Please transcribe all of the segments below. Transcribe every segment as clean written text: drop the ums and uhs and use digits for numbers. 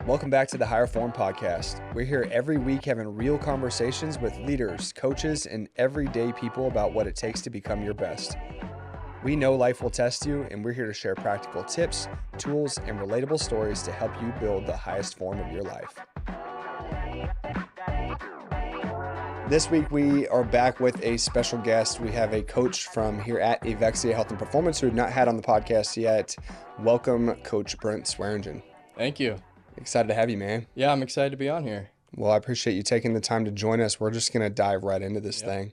Welcome back to the Higher Form Podcast. We're here every week having real conversations with leaders, coaches, and everyday people about what it takes to become your best. We know life will test you, and we're here to share practical tips, tools, and relatable stories to help you build the highest form of your life. This week, we are back with a special guest. We have a coach from here at Evexia Health and Performance who we've not had on the podcast yet. Welcome, Coach Brent Swearingen. Thank you. Excited to have you, man. Yeah, I'm excited to be on here. Well, I appreciate you taking the time to join us. We're just going to dive right into this thing.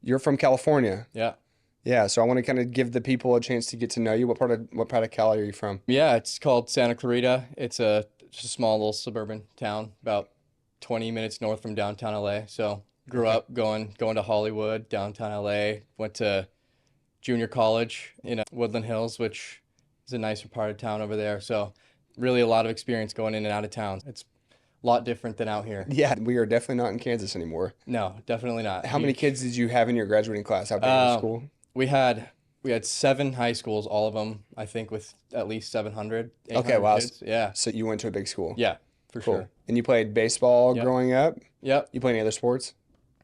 You're from California. Yeah. Yeah, so I want to kind of give the people a chance to get to know you. What part of Cali are you from? Yeah, it's called Santa Clarita. It's just a small little suburban town, about 20 minutes north from downtown LA. So grew up going to Hollywood, downtown LA. Went to junior college in Woodland Hills, which is a nicer part of town over there. So really a lot of experience going in and out of town. It's a lot different than out here. Yeah, we are definitely not in Kansas anymore. No, definitely not. How many kids did you have in your graduating class? How big was your school? We had 7 high schools, all of them, I think, with at least 700, 800 Okay, wow. kids. Yeah. So you went to a big school. Yeah, for Cool. sure. And you played baseball growing up? Yep. You play any other sports?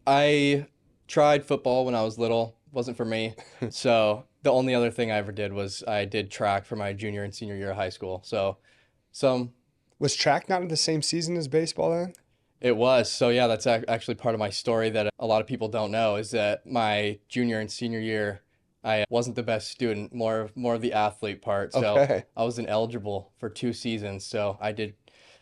I tried football when I was little. Wasn't for me. So the only other thing I ever did was I did track for my junior and senior year of high school. So Was track not in the same season as baseball then? it was. So yeah, that's actually part of my story that a lot of people don't know is that my junior and senior year, I wasn't the best student, more of the athlete part. So Okay. I was ineligible for 2 seasons. So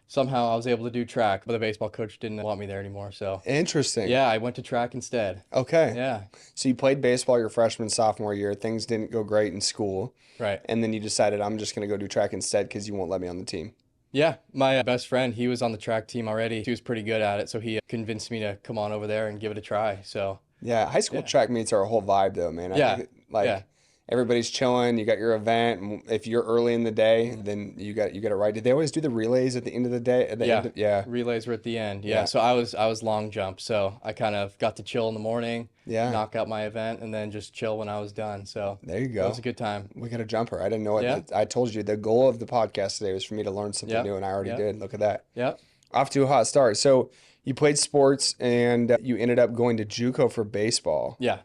somehow I was able to do track, but the baseball coach didn't want me there anymore. So Interesting. yeah, I went to track instead. Okay. Yeah, So you played baseball your freshman, sophomore year. Things didn't go great in school. right. And then you decided, I'm just going to go do track instead because you won't let me on the team. Yeah, my best friend, he was on the track team already. He was pretty good at it, so he convinced me to come on over there and give it a try. So Yeah, high school track meets are a whole vibe though, man. Yeah, I think yeah. everybody's chilling. You got your event. And if you're early in the day, then you got it right. Did they always do the relays at the end of the day? Yeah. Relays were at the end. Yeah. Yeah, so I was long jump, so I kind of got to chill in the morning, Yeah. knock out my event, and then just chill when I was done. So There you it go. was a good time. We got a jumper. I didn't know it. Yeah. I told you the goal of the podcast today was for me to learn something Yep. new, and I already Yep. did. Look at that. Yep. Off to a hot start. So you played sports, and you ended up going to JUCO for baseball. Yeah,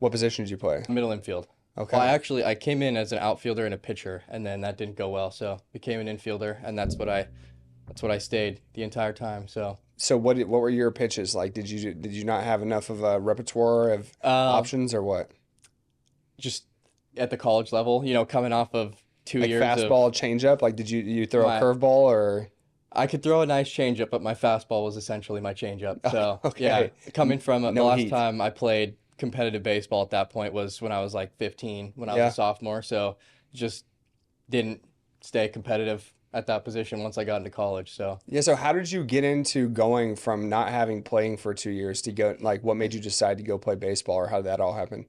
What position did you play? middle infield. Okay. Well, I came in as an outfielder and a pitcher, and then that didn't go well, so became an infielder, and that's what I stayed the entire time. So So what were your pitches like? Did you not have enough of a repertoire of options or what? just at the college level, coming off of 2 Like years of fastball, changeup? Like did you throw a My- curveball or? I could throw a nice changeup, but my fastball was essentially my changeup. So Okay. yeah, coming from the No last heat. time I played competitive baseball at that point was when I was like 15, when I was Yeah. a sophomore. So just didn't stay competitive at that position once I got into college. So Yeah, so how did you get into going from not having playing for 2 years to go, like what made you decide to go play baseball or how did that all happen?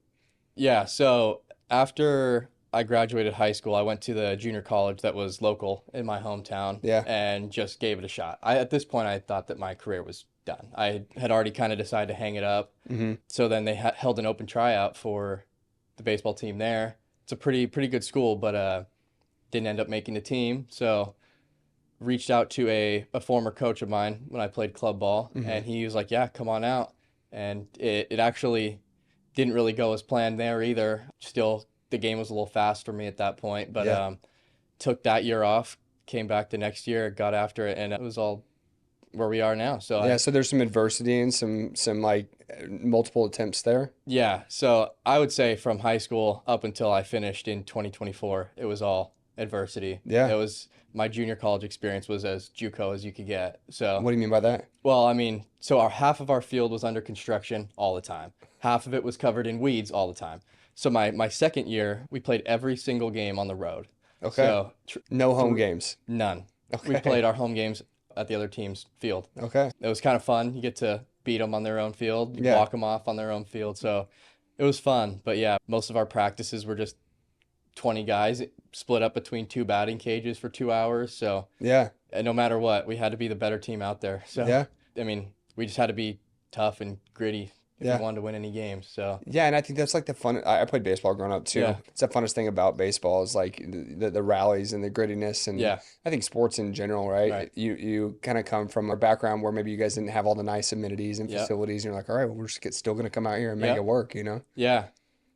yeah, so after I graduated high school, I went to the junior college that was local in my hometown Yeah. and just gave it a shot. At this point, I thought that my career was done. I had already kind of decided to hang it up. Mm-hmm. So then they held an open tryout for the baseball team there. It's a pretty good school, but didn't end up making the team. So reached out to a former coach of mine when I played club ball, and he was like, yeah, come on out. And it actually didn't really go as planned there either. Still, the game was a little fast for me at that point, but Yeah. took that year off, came back the next year, got after it, and it was all where we are now. So Yeah, so there's some adversity and some like multiple attempts there. yeah, so I would say from high school up until I finished in 2024, it was all adversity. Yeah. It was my junior college experience was as JUCO as you could get. So, What do you mean by that? well, I mean, so half of our field was under construction all the time. Half of it was covered in weeds all the time. So my second year, we played every single game on the road. Okay. So No home games. none. We Okay. played our home games at the other team's field. Okay. It was kind of fun. You get to beat them on their own field, you Yeah. block them off on their own field. So it was fun. But yeah, most of our practices were just 20 guys split up between 2 batting cages for 2 hours. So Yeah. and no matter what, we had to be the better team out there. So Yeah. I mean, we just had to be tough and gritty if you wanted to win any games. So yeah, and I think that's like the fun. I played baseball growing up too. Yeah. It's the funnest thing about baseball is like the rallies and the grittiness, and Yeah. I think sports in general, right? Right. You kind of come from a background where maybe you guys didn't have all the nice amenities and Yep. facilities, and you're like, all right, well, we're just still gonna come out here and make Yep. it work, you know? yeah,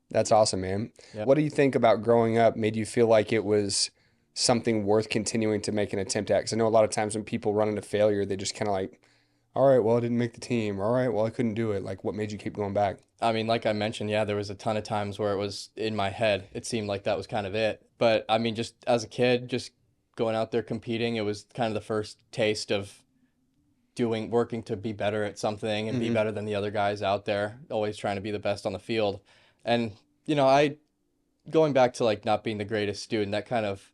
That's awesome, man. Yep. What do you think about growing up made you feel like it was something worth continuing to make an attempt at? Because I know a lot of times when people run into failure, they just kind of like, all right, well, I didn't make the team. All right, well, I couldn't do it. Like, what made you keep going back? I mean, like I mentioned, yeah, there was a ton of times where it was in my head. It seemed like that was kind of it. But I mean, just as a kid, just going out there competing, it was kind of the first taste of working to be better at something and be better than the other guys out there, always trying to be the best on the field. And, going back to like not being the greatest student, that kind of,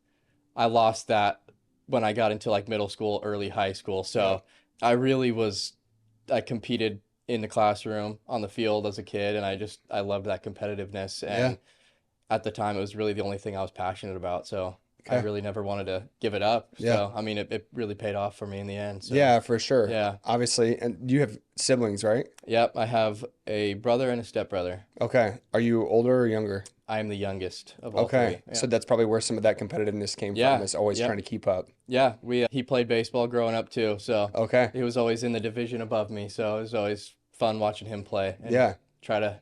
I lost that when I got into like middle school, early high school. So I competed in the classroom, on the field as a kid, and I loved that competitiveness. And at the time, it was really the only thing I was passionate about. So I really never wanted to give it up. So, I mean, it really paid off for me in the end. So, Yeah, for sure. Yeah. Obviously. And you have siblings, right? Yep. I have a brother and a stepbrother. Okay. Are you older or younger? I am the youngest of all Okay. three. Yeah. So that's probably where some of that competitiveness came Yeah. from, is always Yep. trying to keep up. Yeah, he played baseball growing up too, so Okay. he was always in the division above me, so it was always fun watching him play and Yeah. try to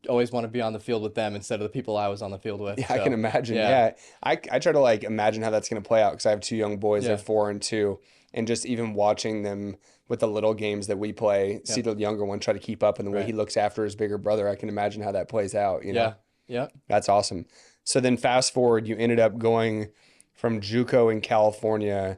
always want to be on the field with them instead of the people I was on the field with. Yeah, I So, can imagine. yeah. Yeah. I try to like imagine how that's going to play out because I have two young boys, Yeah. they're 4 and 2, and just even watching them with the little games that we play, see the younger one try to keep up, and the way Right. he looks after his bigger brother, I can imagine how that plays out, you know? Yeah. Yeah. That's awesome. So then fast forward, you ended up going from JUCO in California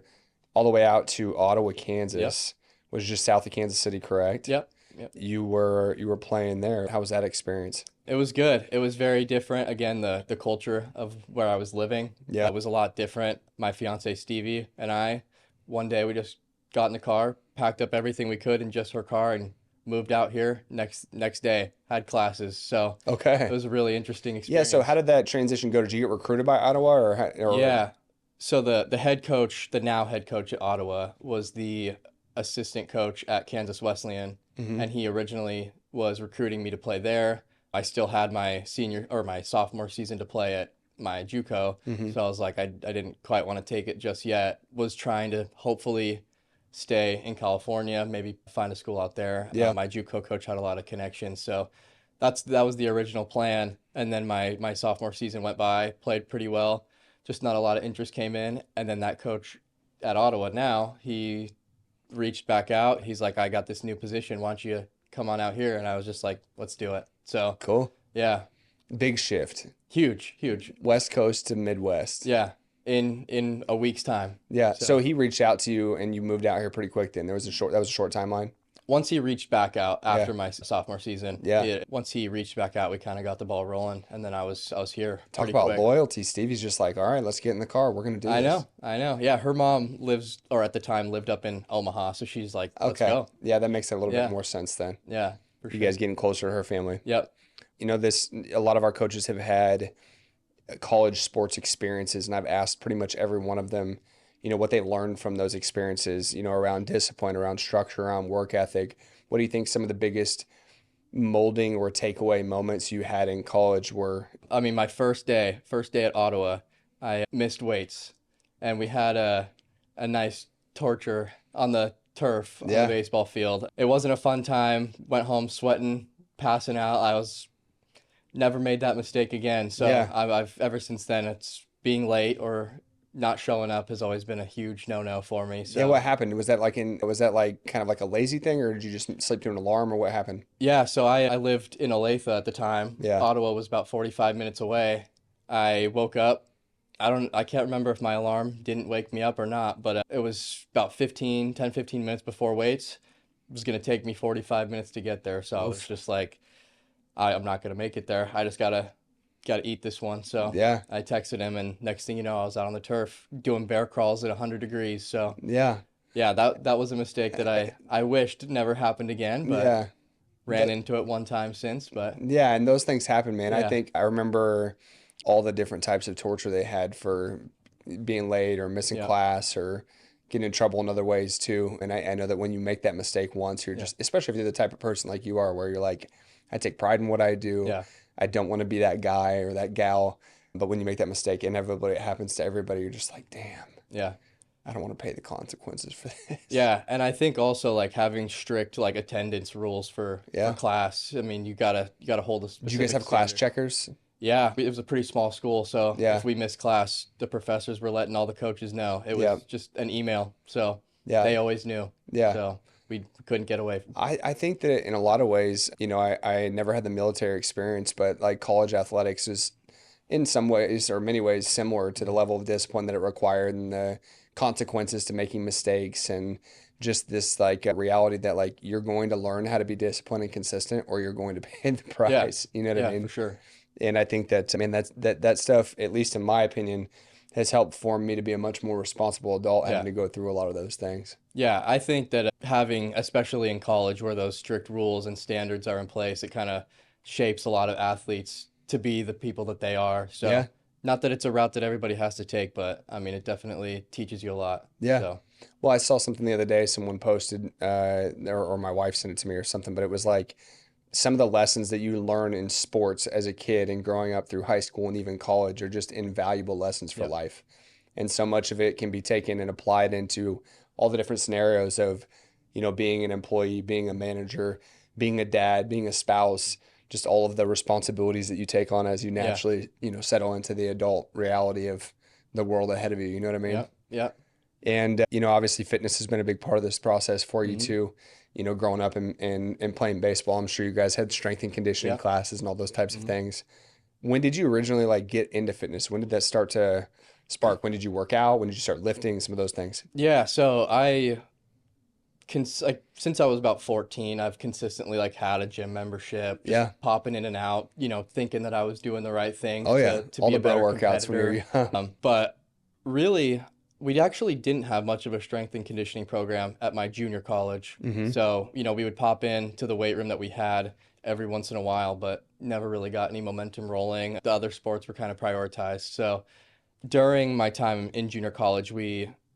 all the way out to Ottawa, Kansas, which is just south of Kansas City, correct? Yep. Yep. You were playing there. How was that experience? It was good. It was very different. Again, the culture of where I was living, it was a lot different. My fiance Stevie and I, one day we just got in the car, packed up everything we could in just her car, and moved out here. Next day, had classes. So it Okay. was a really interesting Yeah, experience. so how did that transition go? Did you get recruited by Ottawa or Yeah. So the head coach, the now head coach at Ottawa, was the assistant coach at Kansas Wesleyan, and he originally was recruiting me to play there. I still had my sophomore season to play at my JUCO, so I was like, I didn't quite want to take it just yet. Was trying to hopefully stay in California, maybe find a school out there. Yeah. My JUCO coach had a lot of connections, so that was the original plan. And then my sophomore season went by, played pretty well, just not a lot of interest came in. And then that coach at Ottawa now, he reached back out. He's like, I got this new position. Why don't you come on out here? And I was just like, let's do it. So Cool. yeah, Big shift. huge. West Coast to Midwest. Yeah, in a week's time. Yeah. So- So he reached out to you and you moved out here pretty quick then. That was a short timeline. Once he reached back out after my sophomore season, Yeah. once he reached back out, we kind of got the ball rolling, and then I was here Talk pretty about quick. loyalty. Stevie's just like, all right, let's get in the car. We're going to do this. I know. Yeah, her mom lives, or at the time lived up in Omaha, so she's like, let's Okay. go. Yeah, that makes a little Yeah. bit more sense then. Yeah, for You sure. guys getting closer to her family. Yep. You know, a lot of our coaches have had college sports experiences, and I've asked pretty much every one of them, what they learned from those experiences, around discipline, around structure, around work ethic. What do you think some of the biggest molding or takeaway moments you had in college were? I mean, my first day at Ottawa, I missed weights, and we had a nice torture on the turf on the baseball field. It wasn't a fun time. Went home sweating, passing out. I was never made that mistake again. So Yeah. I've ever since then, it's being late or not showing up has always been a huge no-no for me. So Yeah, what happened? Was that like kind of like a lazy thing, or did you just sleep through an alarm, or what happened? Yeah, so I lived in Olathe at the time. Yeah. Ottawa was about 45 minutes away. I woke up. I can't remember if my alarm didn't wake me up or not, but it was about 15 minutes before weights. It was going to take me 45 minutes to get there. So I was just like, I'm not going to make it there. I just got to eat this one. So Yeah. I texted him, and next thing you know, I was out on the turf doing bear crawls at 100 degrees. So Yeah. yeah, that was a mistake that I wished never happened again, but Yeah. ran into it one time since. But Yeah, and those things happen, man. I Yeah. think I remember all the different types of torture they had for being late or missing Yeah. class or get in trouble in other ways too. And I know that when you make that mistake once, you're just, especially if you're the type of person like you are, where you're like, I take pride in what I do. Yeah. I don't want to be that guy or that gal. But when you make that mistake, inevitably it happens to everybody. You're just like, damn, Yeah. I don't want to pay the consequences for this. Yeah, and I think also like having strict like attendance rules for class. I mean, you gotta hold a Did you guys specific have class standard. checkers? Yeah, it was a pretty small school, so Yeah. if we missed class, the professors were letting all the coaches know. It was Yeah. just an email, so Yeah. they always knew. Yeah. So we couldn't get away from. I think that in a lot of ways, I never had the military experience, but like college athletics is in some ways or many ways similar to the level of discipline that it required and the consequences to making mistakes and just this like reality that like you're going to learn how to be disciplined and consistent or you're going to pay the price. You know what I mean? For sure. And I think that, that stuff, at least in my opinion, has helped form me to be a much more responsible adult having to go through a lot of those things. Yeah, I think that having, especially in college where those strict rules and standards are in place, it kind of shapes a lot of athletes to be the people that they are. So not that it's a route that everybody has to take, but I mean, it definitely teaches you a lot. Yeah. So. Well, I saw something the other day, someone posted, or my wife sent it to me or something, but it was like some of the lessons that you learn in sports as a kid and growing up through high school and even college are just invaluable lessons for life. And so much of it can be taken and applied into all the different scenarios of, being an employee, being a manager, being a dad, being a spouse, just all of the responsibilities that you take on as you naturally, settle into the adult reality of the world ahead of you. You know what I mean? Yeah. And, obviously fitness has been a big part of this process for you too. Growing up and playing baseball, I'm sure you guys had strength and conditioning classes and all those types of things. When did you originally like get into fitness? When did that start to spark? When did you work out? When did you start lifting? Some of those things. Yeah. So since I was about 14, I've consistently like had a gym membership, just popping in and out, thinking that I was doing the right things to all be the a better bro workouts when you're competitor. young. But really, we actually didn't have much of a strength and conditioning program at my junior college. So, we would pop in to the weight room that we had every once in a while, but never really got any momentum rolling. The other sports were kind of prioritized. So during my time in junior college,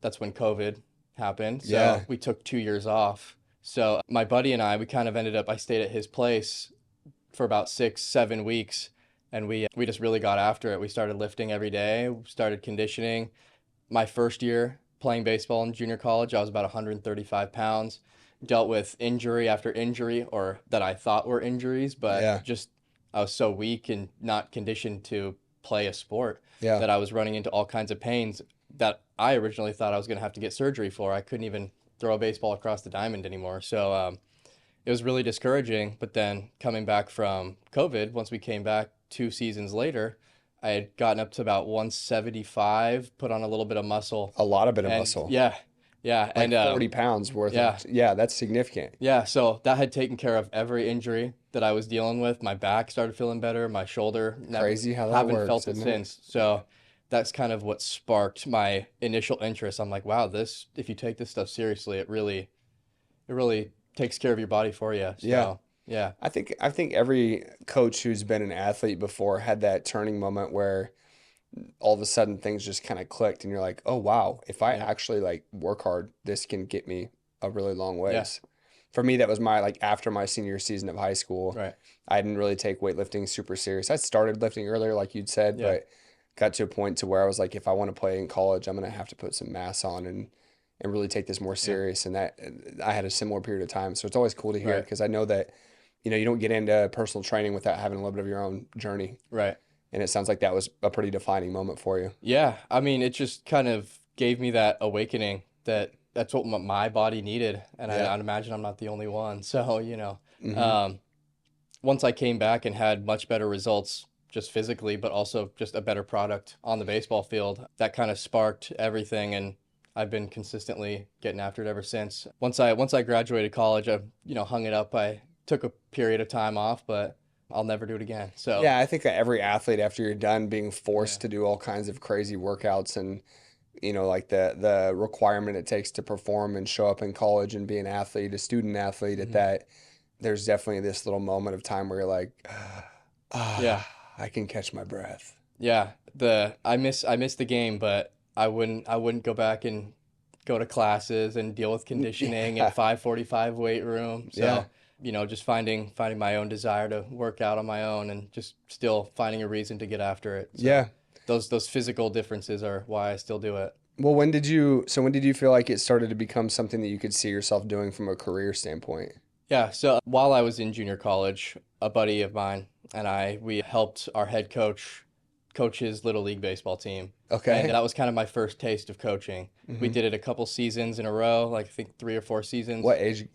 that's when COVID happened. So we took 2 years off. So my buddy and I kind of I stayed at his place for about 6-7 weeks, and we just really got after it. We started lifting every day, started conditioning. My first year playing baseball in junior college, I was about 135 pounds, dealt with injury after injury, or that I thought were injuries, but I was so weak and not conditioned to play a sport that I was running into all kinds of pains that I originally thought I was going to have to get surgery for. I couldn't even throw a baseball across the diamond anymore. So it was really discouraging. But then coming back from COVID, once we came back 2 seasons later, I had gotten up to about 175, put on a little bit of muscle. A lot of bit of muscle. Yeah. Like 40 pounds worth of. Yeah, that's significant. Yeah, so that had taken care of every injury that I was dealing with. My back started feeling better. My shoulder. Crazy how that haven't works, felt it isn't it? since. So that's kind of what sparked my initial interest. I'm like, wow, if you take this stuff seriously, it really takes care of your body for you. So, yeah. I think every coach who's been an athlete before had that turning moment where all of a sudden things just kind of clicked and you're like, oh wow, if I actually like work hard, this can get me a really long ways. For me, that was after my senior season of high school. Right. I didn't really take weightlifting super serious. I started lifting earlier, like you'd said, but got to a point to where I was like, if I want to play in college, I'm going to have to put some mass on and really take this more serious. And that I had a similar period of time. So it's always cool to hear because I know that, you don't get into personal training without having a little bit of your own journey. Right. And it sounds like that was a pretty defining moment for you. Yeah. I mean, it just kind of gave me that awakening that's what my body needed. And I'd imagine I'm not the only one. So, once I came back and had much better results just physically, but also just a better product on the baseball field, that kind of sparked everything. And I've been consistently getting after it ever since. Once I graduated college, I, hung it up. I took a period of time off, but I'll never do it again. So yeah, I think every athlete after you're done being forced to do all kinds of crazy workouts and like the requirement it takes to perform and show up in college and be an athlete, a student athlete at that, there's definitely this little moment of time where you're like, I can catch my breath. Yeah, I miss the game, but I wouldn't go back and go to classes and deal with conditioning Yeah. at 5:45 weight room. Yeah. So, just finding my own desire to work out on my own and just still finding a reason to get after it. So Yeah. those physical differences are why I still do it. Well, when did you feel like it started to become something that you could see yourself doing from a career standpoint? Yeah, so while I was in junior college, a buddy of mine and we helped our head coach his little league baseball team. Okay. And that was kind of my first taste of coaching. We Mhm. did it a couple seasons in a row, like I think 3 or 4 seasons. What age?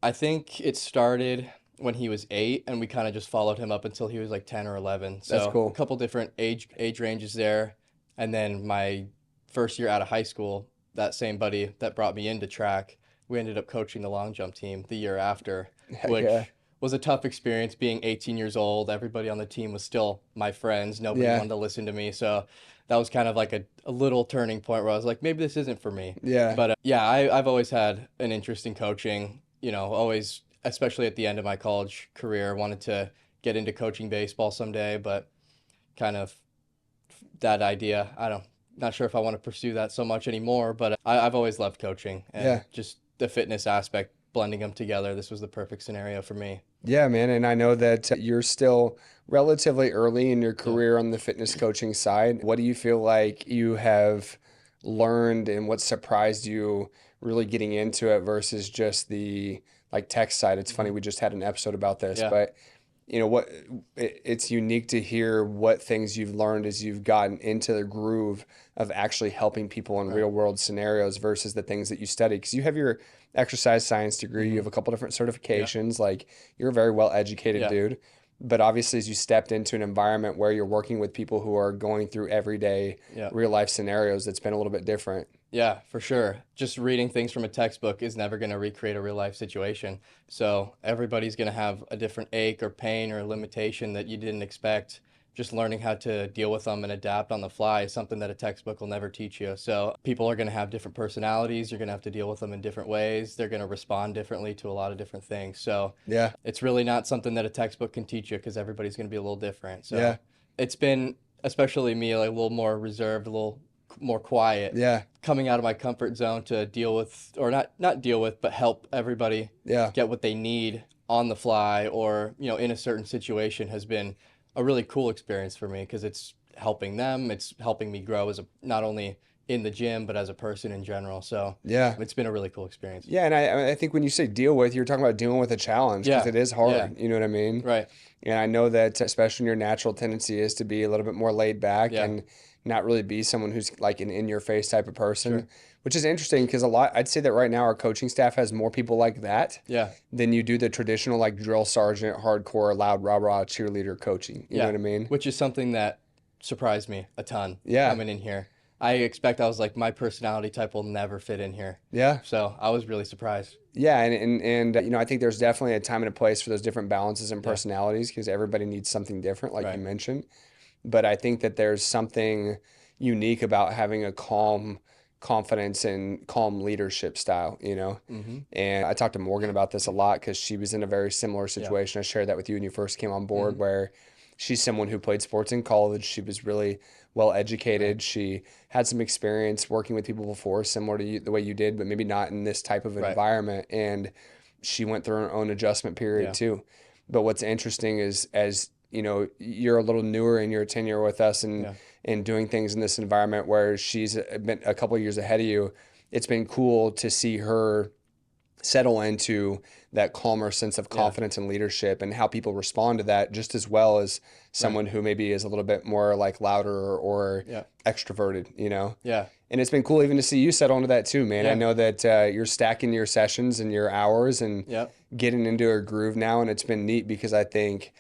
I think it started when he was 8, and we kind of just followed him up until he was like 10 or 11. So That's cool. a couple different age ranges there. And then my first year out of high school, that same buddy that brought me into track, we ended up coaching the long jump team the year after, Heck which yeah. was a tough experience being 18 years old. Everybody on the team was still my friends. Nobody Yeah. wanted to listen to me. So that was kind of like a little turning point where I was like, maybe this isn't for me. Yeah. But yeah, I've always had an interest in coaching, always, especially at the end of my college career, wanted to get into coaching baseball someday, but kind of that idea, not sure if I want to pursue that so much anymore, but I've always loved coaching and Yeah. just the fitness aspect, blending them together. This was the perfect scenario for me. Yeah, man. And I know that you're still relatively early in your career on the fitness coaching side. What do you feel like you have learned and what surprised you really getting into it versus just the like tech side? It's funny, we just had an episode about this, Yeah. but it's unique to hear what things you've learned as you've gotten into the groove of actually helping people in real world scenarios versus the things that you study. Because you have your exercise science degree, you have a couple different certifications, like you're a very well educated Yeah. dude. But obviously, as you stepped into an environment where you're working with people who are going through everyday Yeah. real life scenarios, it's been a little bit different. Yeah, for sure. Just reading things from a textbook is never going to recreate a real life situation. So everybody's going to have a different ache or pain or limitation that you didn't expect. Just learning how to deal with them and adapt on the fly is something that a textbook will never teach you. So people are going to have different personalities. You're going to have to deal with them in different ways. They're going to respond differently to a lot of different things. So Yeah. it's really not something that a textbook can teach you because everybody's going to be a little different. So Yeah. it's been, especially me, like a little more reserved, a little more quiet. Yeah. Coming out of my comfort zone to deal with, or not deal with, but help everybody Yeah. get what they need on the fly or, in a certain situation has been a really cool experience for me because it's helping them. It's helping me grow not only in the gym, but as a person in general. So Yeah. it's been a really cool experience. Yeah. And I think when you say deal with, you're talking about dealing with a challenge because Yeah. it is hard. Yeah. You know what I mean? Right. And I know that especially your natural tendency is to be a little bit more laid back Yeah. and not really be someone who's like an in your face type of person, Sure. which is interesting because I'd say that right now our coaching staff has more people like that Yeah. than you do the traditional like drill sergeant, hardcore, loud, rah-rah cheerleader coaching. You know what I mean? Which is something that surprised me a ton Yeah. coming in here. I was like, my personality type will never fit in here. Yeah. So I was really surprised. Yeah. And I think there's definitely a time and a place for those different balances and personalities because everybody needs something different, like you mentioned. But I think that there's something unique about having a calm confidence and calm leadership style, Mm-hmm. And I talked to Morgan about this a lot because she was in a very similar situation. I shared that with you when you first came on board, where she's someone who played sports in college. She was really well educated. She had some experience working with people before, similar to you, the way you did, but maybe not in this type of environment. And she went through her own adjustment period too. But what's interesting is as you're a little newer in your tenure with us and doing things in this environment where she's been a couple of years ahead of you. It's been cool to see her settle into that calmer sense of confidence and leadership and how people respond to that just as well as someone who maybe is a little bit more like louder or extroverted, Yeah. And it's been cool even to see you settle into that too, man. Yeah. I know that you're stacking your sessions and your hours and getting into a groove now. And it's been neat because I think,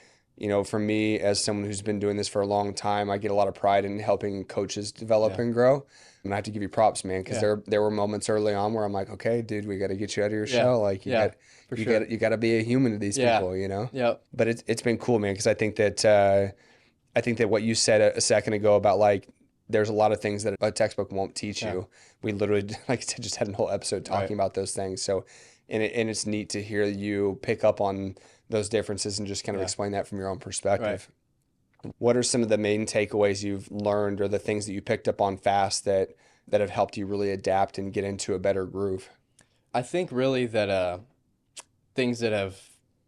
for me as someone who's been doing this for a long time, I get a lot of pride in helping coaches develop and grow. And I have to give you props, man, because there were moments early on where I'm like, okay, dude, we got to get you out of your shell. Like you got to be a human to these people, Yeah. But it's been cool, man, because I think that what you said a second ago about like there's a lot of things that a textbook won't teach you. We literally, like I said, just had a whole episode talking about those things. So, and it's neat to hear you pick up on those differences and just kind of explain that from your own perspective. What are some of the main takeaways you've learned or the things that you picked up on fast that that have helped you really adapt and get into a better groove? I think really that things that have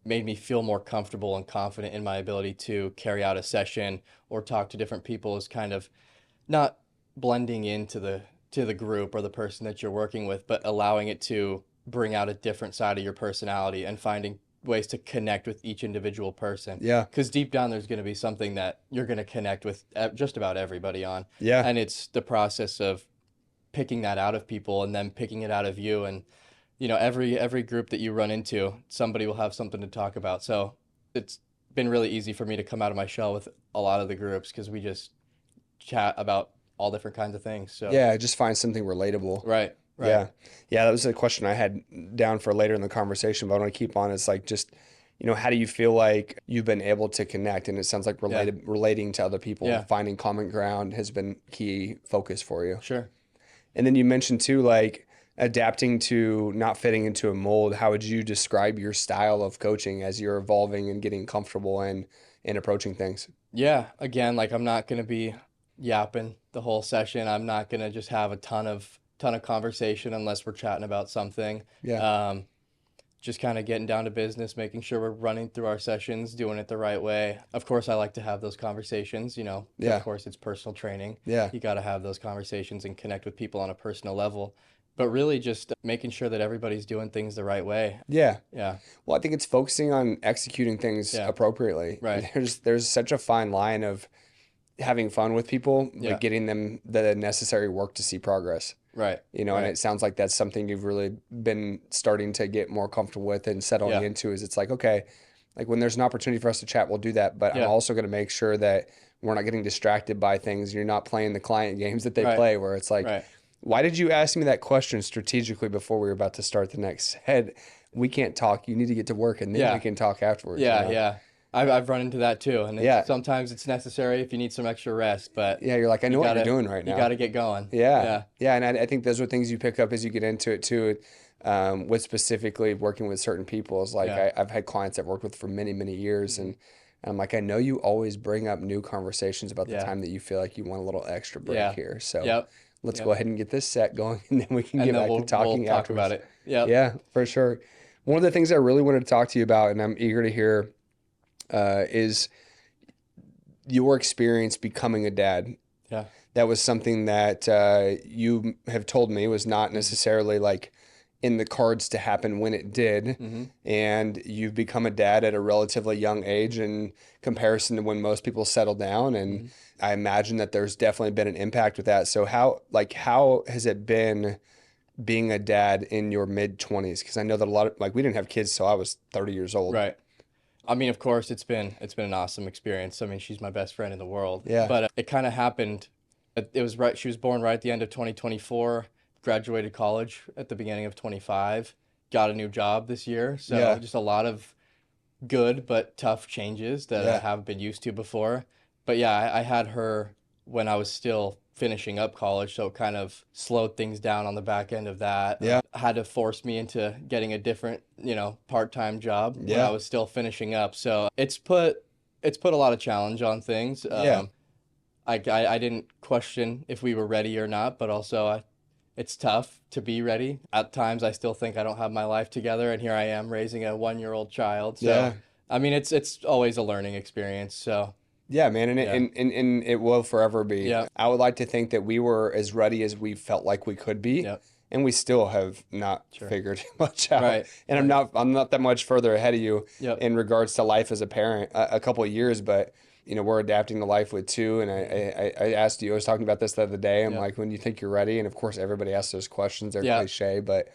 made me feel more comfortable and confident in my ability to carry out a session or talk to different people is kind of not blending into the group or the person that you're working with, but allowing it to bring out a different side of your personality and finding ways to connect with each individual person. Yeah. Because deep down, there's going to be something that you're going to connect with just about everybody on. Yeah. And it's the process of picking that out of people and then picking it out of you. And, every group that you run into, somebody will have something to talk about. So it's been really easy for me to come out of my shell with a lot of the groups because we just chat about all different kinds of things. So Yeah, just find something relatable. Right. Yeah. Yeah, that was a question I had down for later in the conversation, but I want to keep on. It's like just, how do you feel like you've been able to connect? And it sounds like relating to other people and finding common ground has been key focus for you. Sure. And then you mentioned too, like adapting to not fitting into a mold. How would you describe your style of coaching as you're evolving and getting comfortable and approaching things? Yeah. Again, like I'm not going to be yapping the whole session. I'm not going to just have a ton of conversation unless we're chatting about something. Yeah. Just kind of getting down to business, making sure we're running through our sessions, doing it the right way. Of course, I like to have those conversations, Yeah. Of course, it's personal training. Yeah. You got to have those conversations and connect with people on a personal level. But really just making sure that everybody's doing things the right way. Yeah. Yeah. Well, I think it's focusing on executing things appropriately. Right. There's such a fine line of having fun with people, but getting them the necessary work to see progress. Right. And it sounds like that's something you've really been starting to get more comfortable with and settling into is it's like, okay, like when there's an opportunity for us to chat, we'll do that. But I'm also going to make sure that we're not getting distracted by things. You're not playing the client games that they play where it's like, why did you ask me that question strategically before we were about to start the next head? We can't talk. You need to get to work and then we can talk afterwards. Yeah. Yeah. I've run into that too. And sometimes it's necessary if you need some extra rest, but you're like, I know what you're doing right now. You got to get going. Yeah. And I think those are things you pick up as you get into it too. With specifically working with certain people is like, I've had clients I've worked with for many, many years. And I'm like, I know you always bring up new conversations about the time that you feel like you want a little extra break here. So let's go ahead and get this set going and then we can get back to talking we'll talk afterwards. about it. Yeah, for sure. One of the things I really wanted to talk to you about, and I'm eager to hear, is your experience becoming a dad. Yeah. That was something that you have told me was not necessarily like in the cards to happen when it did. Mm-hmm. And you've become a dad at a relatively young age in comparison to when most people settle down. And I imagine that there's definitely been an impact with that. So how has it been being a dad in your mid-20s? Because I know that a lot of, like, we didn't have kids till I was 30 years old. Right. I mean, of course, it's been an awesome experience. I mean, she's my best friend in the world. Yeah. But it kind of happened. It was right. She was born right at the end of 2024. Graduated college at the beginning of 25. Got a new job this year. So just a lot of good but tough changes that I haven't been used to before. But yeah, I had her when I was still finishing up college, so it kind of slowed things down on the back end of that. Yeah. Had to force me into getting a different, part-time job when I was still finishing up. So it's put a lot of challenge on things. I didn't question if we were ready or not, but also it's tough to be ready. At times I still think I don't have my life together, and here I am raising a 1-year-old child. So I mean, it's always a learning experience. So yeah, man, and it will forever be. Yeah. I would like to think that we were as ready as we felt like we could be, and we still have not figured much out. Right. And I'm not that much further ahead of you in regards to life as a parent. A couple of years, but we're adapting to life with two. And I asked you, I was talking about this the other day. I'm like, when do you think you're ready? And of course, everybody asks those questions. They're cliche, but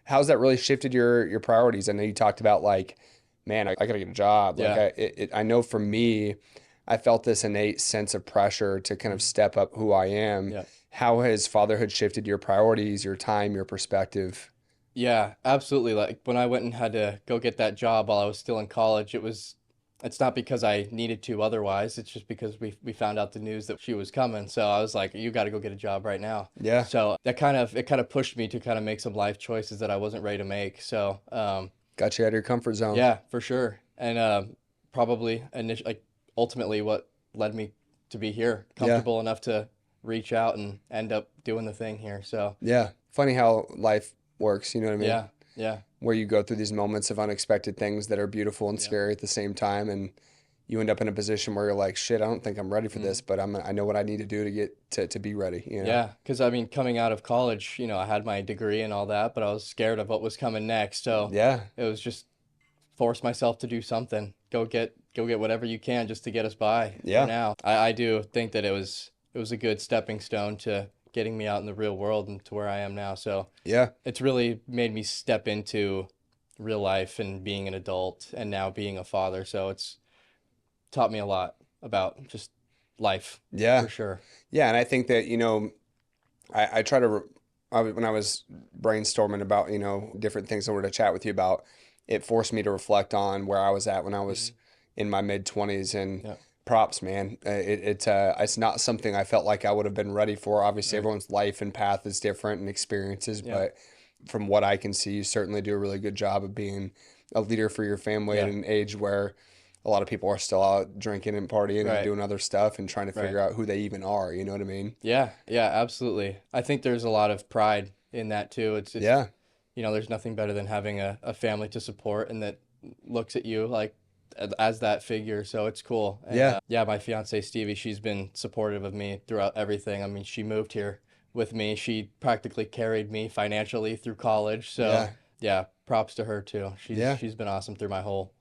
how's that really shifted your priorities? I know you talked about like, man, I got to get a job. Like I know for me, I felt this innate sense of pressure to kind of step up who I am. Yeah. How has fatherhood shifted your priorities, your time, your perspective? Yeah, absolutely. Like when I went and had to go get that job while I was still in college, it's not because I needed to otherwise. It's just because we found out the news that she was coming. So I was like, you got to go get a job right now. Yeah. So it kind of pushed me to kind of make some life choices that I wasn't ready to make. So got you out of your comfort zone. Yeah, for sure. And probably ultimately what led me to be here, comfortable enough to reach out and end up doing the thing here. So Yeah. Funny how life works, you know what I mean? yeah, yeah, Where you go through these moments of unexpected things that are beautiful and yeah. scary at the same time, and you end up in a position where you're like, shit, I don't think I'm ready for this, but I know what I need to do to get to be ready, you know? Yeah, because I mean, coming out of college, I had my degree and all that, but I was scared of what was coming next. So Yeah. it was just force myself to do something. Go get whatever you can just to get us by for Yeah. now. I do think that it was a good stepping stone to getting me out in the real world and to where I am now. So Yeah. it's really made me step into real life and being an adult and now being a father. So it's taught me a lot about just life Yeah. for sure. Yeah. And I think that, I try to, when I was brainstorming about, different things I wanted to chat with you about, it forced me to reflect on where I was at when I was in my mid 20s, and Yeah. props, man. It's not something I felt like I would have been ready for. Obviously, Right. everyone's life and path is different and experiences, Yeah. but from what I can see, you certainly do a really good job of being a leader for your family at Yeah. an age where a lot of people are still out drinking and partying and Right. doing other stuff and trying to Right. figure out who they even are. You know what I mean? Yeah. Yeah, absolutely. I think there's a lot of pride in that too. It's Yeah. there's nothing better than having a family to support and that looks at you like as that figure. So it's cool. And Yeah. yeah, my fiance Stevie, she's been supportive of me throughout everything. I mean, she moved here with me. She practically carried me financially through college. So Yeah. yeah, props to her too. She's Yeah. she's been awesome through my whole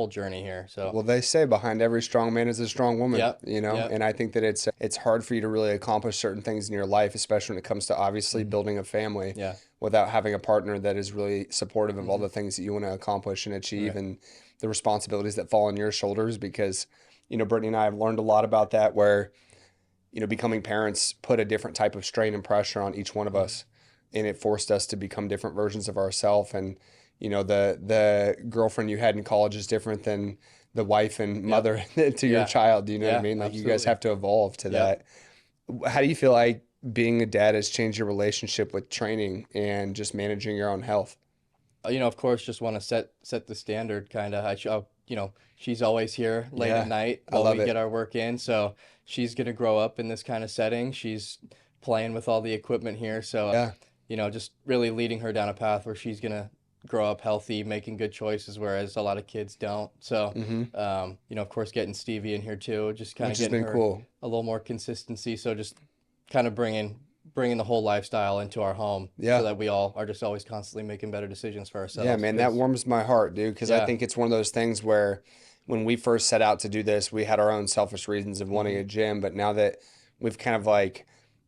journey here. So Well, they say behind every strong man is a strong woman, yep, yep, and I think that it's hard for you to really accomplish certain things in your life, especially when it comes to obviously building a family, yeah, without having a partner that is really supportive of all hmm the things that you want to accomplish and achieve, right, and the responsibilities that fall on your shoulders. Because, Brittany and I have learned a lot about that, where, becoming parents put a different type of strain and pressure on each one of us, and it forced us to become different versions of ourselves. And the girlfriend you had in college is different than the wife and yep, mother to your yeah, child. Do you know what I yeah, mean? Like, you guys absolutely, have to evolve to yep. that. How do you feel like being a dad has changed your relationship with training and just managing your own health? Of course, just want to set the standard kind of. She's always here late at Yeah, night I while love we it. get our work in. So she's gonna grow up in this kind of setting. She's playing with all the equipment here. So, Yeah, just really leading her down a path where she's gonna grow up healthy, making good choices, whereas a lot of kids don't. So, of course, getting Stevie in here too, just kind of which has getting been her cool. a little more consistency. So just kind of bringing the whole lifestyle into our home so Yeah. that we all are just always constantly making better decisions for Yeah, ourselves. man, that Because warms my heart, dude, because I yeah, think it's one of those things where when we first set out to do this, we had our own selfish reasons of wanting hmm a gym, but now that we've kind of like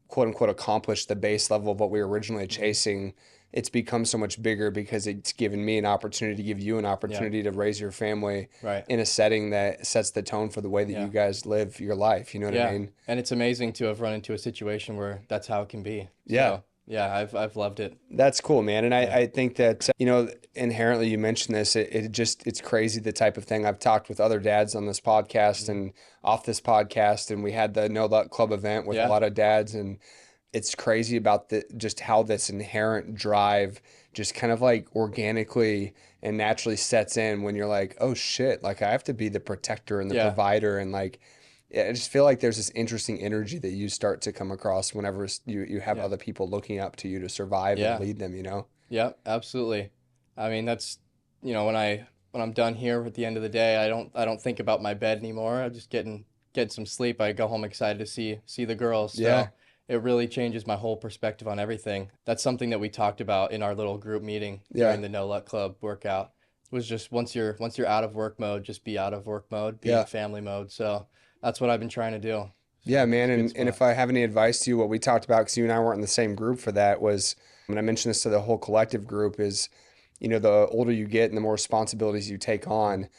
quote unquote accomplished the base level of what we were originally hmm chasing, it's become so much bigger because it's given me an opportunity to give you an yeah, opportunity to raise your family right, in a setting that sets the tone for the way that you yeah, guys live your life. You know what I yeah. mean? And it's amazing to have run into a situation where that's how it can be. Yeah. So yeah, I've loved it. That's cool, man. And Yeah, I think that, inherently you mentioned this, it's crazy the type of thing I've talked with other dads on this podcast hmm and off this podcast. And we had the No Luck Club event with a yeah, lot of dads. And it's crazy about just how this inherent drive just kind of like organically and naturally sets in when you're like, oh shit, like I have to be the protector and the yeah, provider. And like, yeah, I just feel like there's this interesting energy that you start to come across whenever you have yeah, other people looking up to you to survive and yeah, lead them. yeah, absolutely. I mean, that's when I'm done here at the end of the day, I don't think about my bed anymore. I'm just getting some sleep. I go home excited to see the girls. Yeah, So it really changes my whole perspective on everything. That's something that we talked about in our little group meeting yeah, during the No Luck Club workout. Was just once you're out of work mode, just be out of work mode, be in yeah. family mode. So that's what I've been trying to do. Yeah, So man. it's a good And spot. if I have any advice to you, what we talked about, because you and I weren't in the same group for that, was, and I mentioned this to the whole collective group, is, the older you get and the more responsibilities you take on,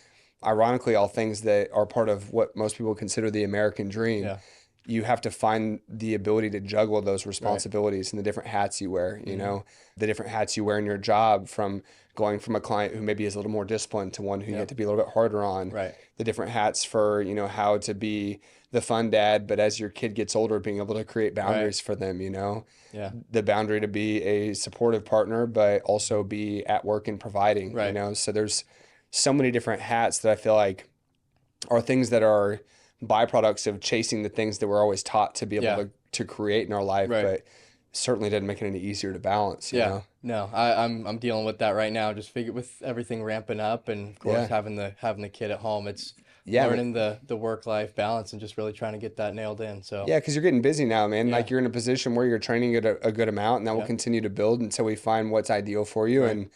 ironically, all things that are part of what most people consider the American dream, Yeah. you have to find the ability to juggle those Right. responsibilities and the different hats you wear, hmm the different hats you wear in your job, from going from a client who maybe is a little more disciplined to one who you have Yep. to be a little bit harder on, Right. the different hats for, how to be the fun dad, but as your kid gets older, being able to create Right. boundaries for them, Yeah. the boundary to be a supportive partner, but also be at work and providing, Right. so there's so many different hats that I feel like are things that are byproducts of chasing the things that we're always taught to be able Yeah. to create in our life. Right. But certainly didn't make it any easier to balance, you Yeah. know? No, I'm dealing with that right now. Just figure with everything ramping up, and of course Yeah. having the kid at home, it's Yeah. learning the work-life balance and just really trying to get that nailed in. So Yeah, because you're getting busy now, man. yeah, Like you're in a position where you're training at a good amount, and that will yeah, continue to build until we find what's ideal for you. right, And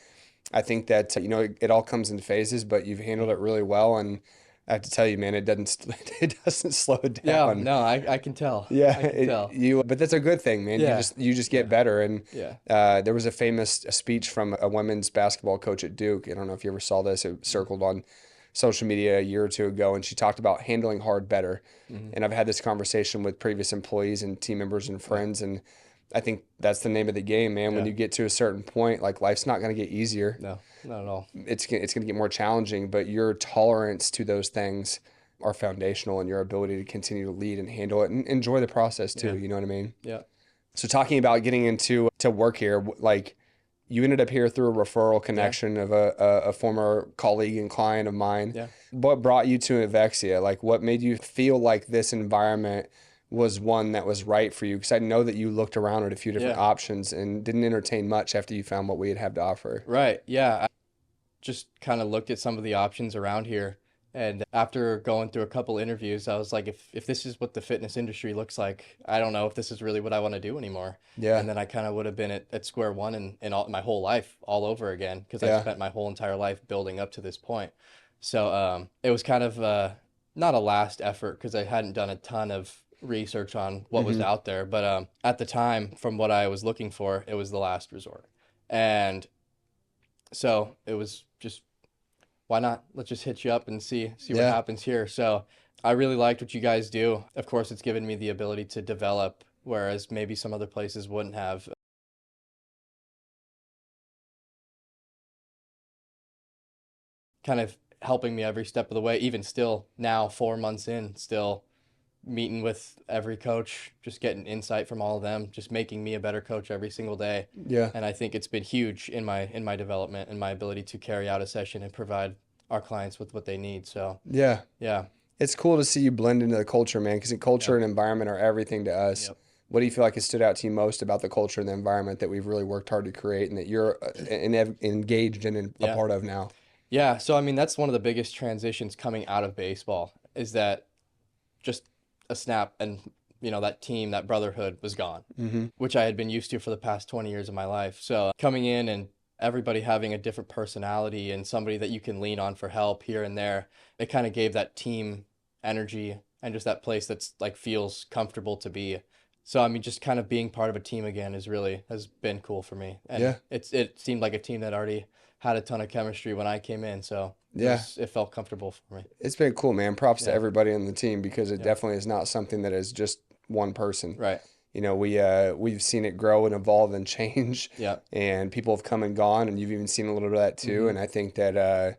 I think that, it all comes in phases, but you've handled yeah. it really well. And I have to tell you, man, it doesn't it doesn't slow Yeah, down. no, I can tell. Yeah, I can tell. but that's a good thing, man. You Yeah, just get yeah, better. And yeah. there was a famous speech from a women's basketball coach at Duke. I don't know if you ever saw this. It circled on social media a year or two ago, and she talked about handling hard better. Mm-hmm. And I've had this conversation with previous employees and team members and Yeah, friends, and I think that's the name of the game, man. When yeah. you get to a certain point, like life's not going to get easier. No, not at all. It's going to get more challenging, but your tolerance to those things are foundational in your ability to continue to lead and handle it and enjoy the process too. Yeah, You know what I mean? yeah, So talking about getting into to work here, like you ended up here through a referral yeah, connection of a former colleague and client of mine. yeah. What brought you to Evexia? Like what made you feel like this environment was one that was right for you? Because I know that you looked around at a few different Yeah. options and didn't entertain much after you found what we'd have to offer. Right. Yeah. I just kind of looked at some of the options around here. And after going through a couple interviews, I was like, if this is what the fitness industry looks like, I don't know if this is really what I want to do anymore. Yeah. And then I kind of would have been at square one and all my whole life all over again because I Yeah. spent my whole entire life building up to this point. So it was kind of not a last effort because I hadn't done a ton of research on what was Mm-hmm. out there. But at the time, from what I was looking for, it was the last resort. And so it was just, why not? Let's just hit you up and see what Yeah. happens here. So I really liked what you guys do. Of course, it's given me the ability to develop, whereas maybe some other places wouldn't have. Kind of helping me every step of the way, even still now, 4 months in, still meeting with every coach, just getting insight from all of them, just making me a better coach every single day. Yeah. And I think it's been huge in my development and my ability to carry out a session and provide our clients with what they need. So Yeah. yeah, It's cool to see you blend into the culture, man, because culture yeah, and environment are everything to us. yep. What do you feel like has stood out to you most about the culture and the environment that we've really worked hard to create and that you're engaged in and a Yeah. part of now? Yeah, so I mean that's one of the biggest transitions coming out of baseball is that just a snap and that team, that brotherhood was gone, Mm-hmm. which I had been used to for the past 20 years of my life. So coming in and everybody having a different personality and somebody that you can lean on for help here and there, it kind of gave that team energy and just that place that's like feels comfortable to be. So I mean just kind of being part of a team again has been cool for me. And Yeah. it seemed like a team that already had a ton of chemistry when I came in, so Yeah. it felt comfortable for me. It's been cool, man. Props to Yeah. everybody on the team because it Yeah. definitely is not something that is just one person. Right. We've seen it grow and evolve and change, Yeah. and people have come and gone, and you've even seen a little bit of that too. Mhm. And I think that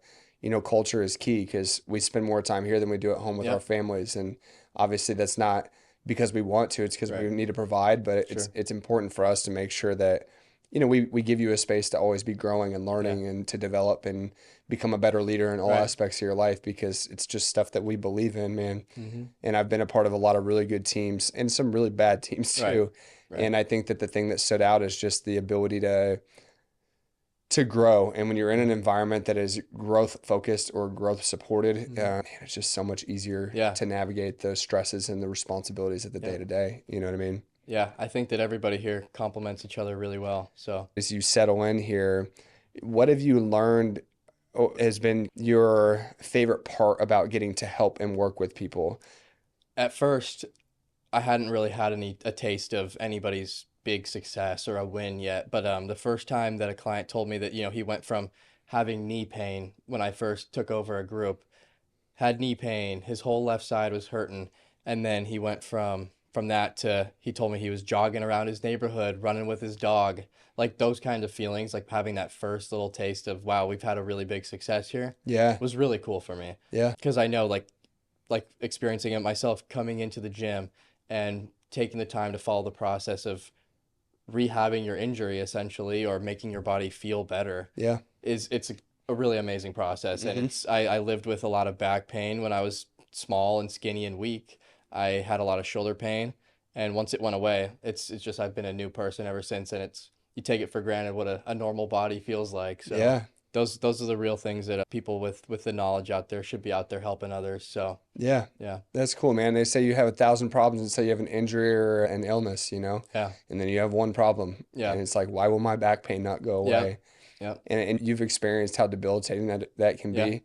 culture is key because we spend more time here than we do at home with Yeah. our families, and obviously that's not because we want to; it's because we Right. need to provide. But it's Sure. it's important for us to make sure that we give you a space to always be growing and learning Yeah. and to develop and become a better leader in all Right. aspects of your life because it's just stuff that we believe in, man. Mhm. And I've been a part of a lot of really good teams and some really bad teams Right. too. Right. And I think that the thing that stood out is just the ability to grow. And when you're in an environment that is growth focused or growth supported, Mhm. man, it's just so much easier Yeah. to navigate the stresses and the responsibilities of the Yeah. day to day. You know what I mean? Yeah, I think that everybody here complements each other really well. So As you settle in here, what have you learned has been your favorite part about getting to help and work with people? at first, I hadn't really had a taste of anybody's big success or a win yet. But the first time that a client told me that he went from having knee pain when I first took over a group, had knee pain, his whole left side was hurting, and then he went from that to he told me he was jogging around his neighborhood, running with his dog, like those kind of feelings, like having that first little taste of wow, we've had a really big success here, Yeah. was really cool for me Yeah. because I know like experiencing it myself, coming into the gym and taking the time to follow the process of rehabbing your injury essentially or making your body feel better Yeah. it's a really amazing process. And Mhm. I lived with a lot of back pain when I was small and skinny and weak. I had a lot of shoulder pain And once it went away, it's just I've been a new person ever since, and you take it for granted what a normal body feels like. So Yeah. those are the real things that people with the knowledge out there should be out there helping others. So Yeah. yeah, That's cool, man. They say you have 1,000 problems until you have an injury or an illness, yeah, and then you have one problem. yeah, And it's like, why will my back pain not go yeah, away? yeah, And you've experienced how debilitating that can yeah, be.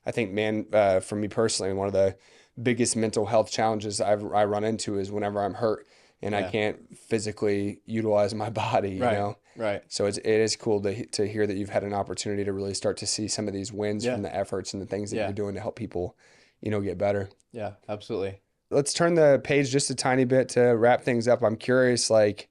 I think, man, for me personally, one of the biggest mental health challenges I run into is whenever I'm hurt and I yeah. can't physically utilize my body, Right, right. So it is cool to hear that you've had an opportunity to really start to see some of these wins Yeah, from the efforts and the things that yeah, you're doing to help people, get better. yeah. Absolutely. Let's turn the page just a tiny bit to wrap things up. I'm curious, like,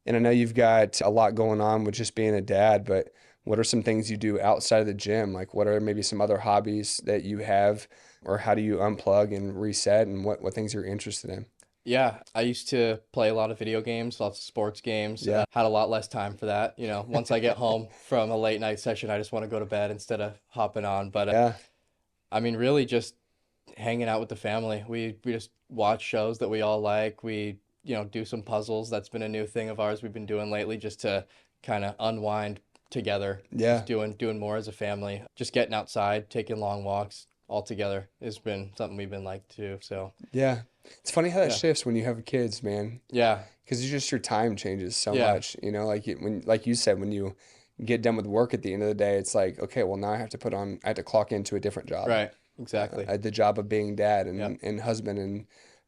and I know you've got a lot going on with just being a dad, but what are some things you do outside of the gym? Like, what are maybe some other hobbies that you have, or how do you unplug and reset, and what things you're interested in? Yeah, I used to play a lot of video games, lots of sports games. Yeah. Had a lot less time for that. Once I get home from a late night session, I just want to go to bed instead of hopping on. But Yeah. I mean, really just hanging out with the family. We just watch shows that we all like. We, do some puzzles. That's been a new thing of ours we've been doing lately just to kind of unwind together. Yeah. Just doing more as a family. Just getting outside, taking long walks all together has been something we've been like to do. So, Yeah. It's funny how that yeah. shifts when you have kids, man, Yeah. because your time changes so Yeah. much, like you said, when you get done with work at the end of the day, it's like, okay, well, now I have to clock into a different job. Right. Exactly. The job of being dad and, Yep. and husband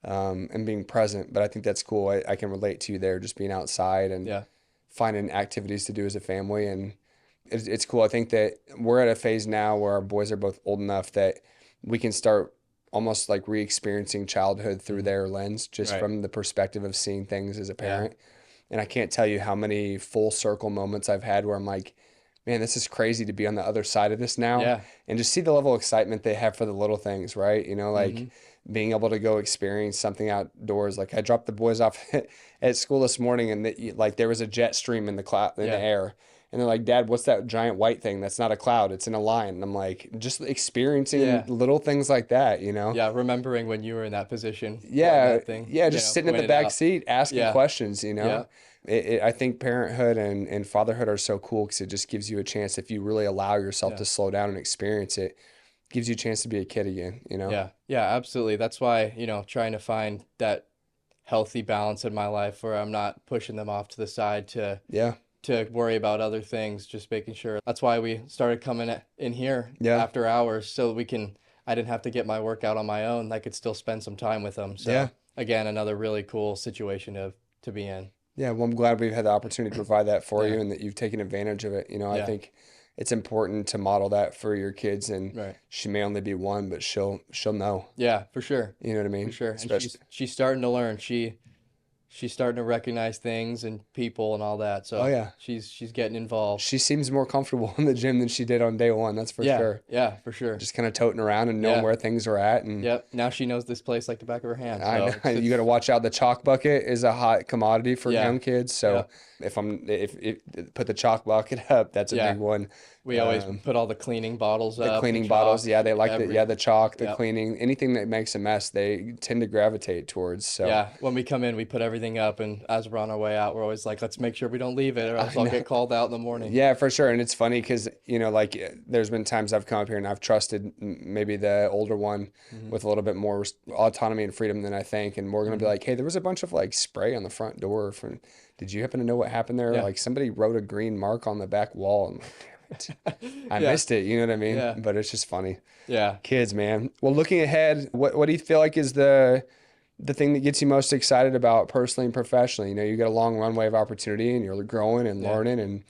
and being present. But I think that's cool. I can relate to you there, just being outside and Yeah. finding activities to do as a family. And it's cool. I think that we're at a phase now where our boys are both old enough that we can start almost like re-experiencing childhood through their lens, just Right. from the perspective of seeing things as a Yeah. parent. And I can't tell you how many full circle moments I've had where I'm like, man, this is crazy to be on the other side of this now, Yeah. and just see the level of excitement they have for the little things, right? Like Mm-hmm. being able to go experience something outdoors. Like I dropped the boys off at school this morning, and like there was a jet stream in the cloud in Yeah. the air, and they're like, "Dad, what's that giant white thing? That's not a cloud, it's in a line." And I'm like, just experiencing Yeah. little things like that, Yeah. Remembering when you were in that position, Yeah, that thing, yeah, just sitting at the pointed back out. seat asking Yeah. questions, Yeah. I think parenthood and fatherhood are so cool because it just gives you a chance, if you really allow yourself Yeah. to slow down and experience it, gives you a chance to be a kid again. Yeah. Yeah. Absolutely. That's why, trying to find that healthy balance in my life where I'm not pushing them off to the side Yeah, to worry about other things, just making sure. That's why we started coming in here yeah, after hours so I didn't have to get my workout on my own. I could still spend some time with them. So yeah. again, another really cool situation to be in. Yeah, well, I'm glad we've had the opportunity to provide that for you Yeah. and that you've taken advantage of it. I Yeah. think it's important to model that for your kids, and Right. she may only be one, but she'll know. Yeah, for sure. You know what I mean? For sure. And Especially, she's starting to learn. She's starting to recognize things and people and all that. oh So yeah, she's getting involved. she seems more comfortable in the gym than she did on day one. That's for Yeah. sure. Yeah, for sure. Just kind of toting around and knowing Yeah. where things are at, and Yep. Now she knows this place like the back of her hand. I So know you got to watch out. The chalk bucket is a hot commodity for Yeah. young kids. So if put the chalk bucket up, that's a Yeah. big one. we always put all the cleaning bottles The up. cleaning bottles, chalk, yeah, they like the chalk, the Yep. cleaning, anything that makes a mess, they tend to gravitate towards. So Yeah, when we come in, we put everything up, and as we're on our way out, we're always like, let's make sure we don't leave it, or else I'll get called out in the morning. yeah, for sure. And it's funny because like there's been times I've come up here and I've trusted maybe the older one with a little bit more autonomy and freedom than I think, and we're gonna be like, hey, there was a bunch of like spray on the front door from. Did you happen to know what happened there? Yeah. Like somebody wrote a green mark on the back wall. I'm like, damn it. I Yeah. missed it. You know what I mean? Yeah. But it's just funny. Yeah. Kids, man. Well, looking ahead, what do you feel like is the thing that gets you most excited about personally and professionally? You got a long runway of opportunity and you're growing and Yeah. learning and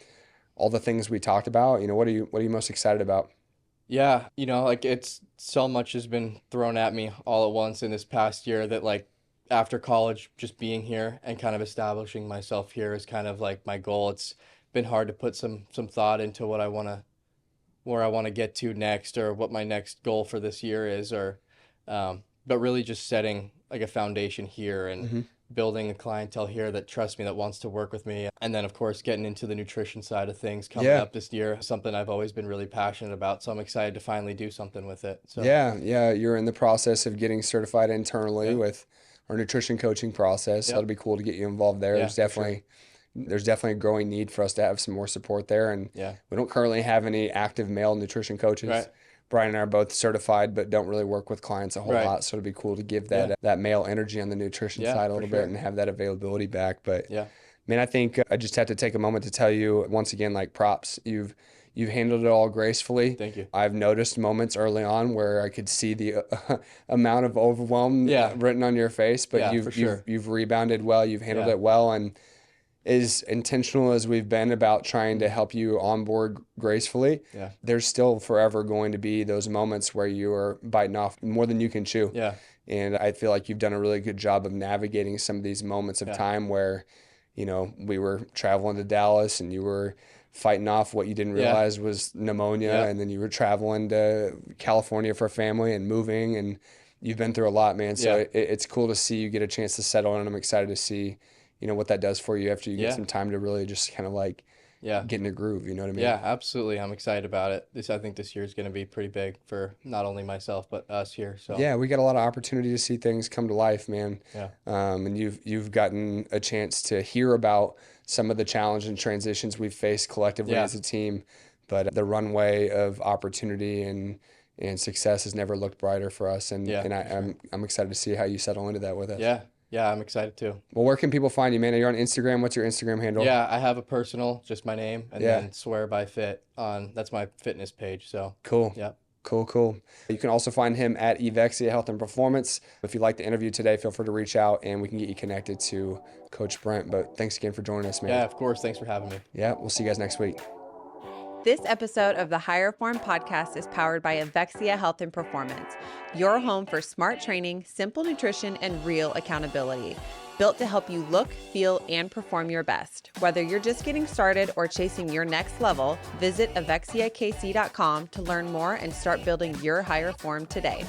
all the things we talked about. What are you most excited about? Yeah, like it's so much has been thrown at me all at once in this past year that like after college, just being here and kind of establishing myself here is kind of like my goal. It's been hard to put some thought into where I want to get to next or what my next goal for this year is but really just setting like a foundation here and building a clientele here that trusts me, that wants to work with me. And then of course, getting into the nutrition side of things coming Yeah. up this year, something I've always been really passionate about. So I'm excited to finally do something with it. So Yeah, you're in the process of getting certified internally Yeah. with our nutrition coaching process. Yep. That'll be cool to get you involved there. Yeah, There's definitely a growing need for us to have some more support there. And we don't currently have any active male nutrition coaches. Right. Brian and I are both certified, but don't really work with clients a whole Right. lot. So it'd be cool to give that male energy on the nutrition side a little bit and have that availability back. But man, I think I just have to take a moment to tell you once again, like, props. You've handled it all gracefully. Thank you. I've noticed moments early on where I could see the amount of overwhelm written on your face, but you've rebounded well. You've handled it well, and as intentional as we've been about trying to help you onboard gracefully, there's still forever going to be those moments where you are biting off more than you can chew. And I feel like you've done a really good job of navigating some of these moments of time where, you know, we were traveling to Dallas and you were fighting off what you didn't realize was pneumonia, and then you were traveling to California for family and moving, and you've been through a lot, man. So it's cool to see you get a chance to settle in, and I'm excited to see, you know, what that does for you after you get some time to really just kind of like get in a groove, you know what I mean? Yeah, absolutely. I'm excited about it. I think this year is going to be pretty big for not only myself, but us here. So yeah, we got a lot of opportunity to see things come to life, man. And you've gotten a chance to hear about some of the challenges and transitions we've faced collectively as a team, but the runway of opportunity and success has never looked brighter for us. And I'm excited to see how you settle into that with us. Yeah, I'm excited too. Well, where can people find you, man? Are you on Instagram? What's your Instagram handle? Yeah, I have a personal, just my name, and then Swear by Fit that's my fitness page. So cool. Yeah. Cool. You can also find him at Evexia Health and Performance. If you like the interview today, feel free to reach out and we can get you connected to Coach Brent. But thanks again for joining us, man. Yeah, of course. Thanks for having me. Yeah, we'll see you guys next week. This episode of the Higher Form podcast is powered by Evexia Health and Performance, your home for smart training, simple nutrition, and real accountability. Built to help you look, feel, and perform your best. Whether you're just getting started or chasing your next level, visit EvexiaKC.com to learn more and start building your higher form today.